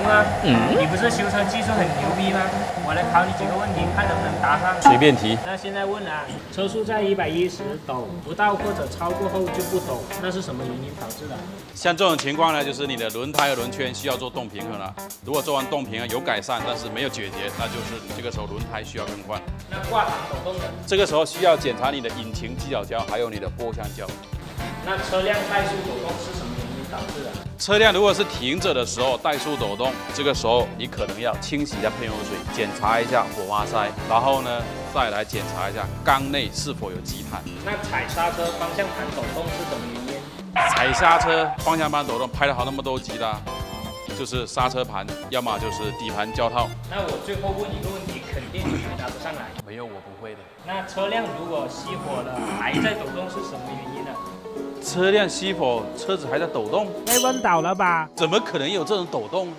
啊，你不是修车技术很牛逼吗？我来考你几个问题，看能不能答上。随便提。那现在问啊，车速在110抖不到或者超过后就不抖，那是什么原因导致的？像这种情况呢，就是你的轮胎和轮圈需要做动平衡了。如果做完动平衡有改善，但是没有解决，那就是你这个时候轮胎需要更换。那挂档抖动的，这个时候需要检查你的引擎击脚胶，还有你的波箱胶。那车辆怠速抖动是什么原因导致的？车辆如果是停着的时候怠速抖动，这个时候你可能要清洗一下喷油水，检查一下火花塞，然后呢再来检查一下缸内是否有积碳。那踩刹车方向盘抖动是什么原因？踩刹车方向盘抖动，拍了好那么多集啦，就是刹车盘，要么就是底盘胶套。那我最后问一个问题，肯定你回答不上来。没有，我不会的。那车辆如果熄火了还在抖动是什么原因呢？车辆熄火，车子还在抖动？被问倒了吧？怎么可能有这种抖动？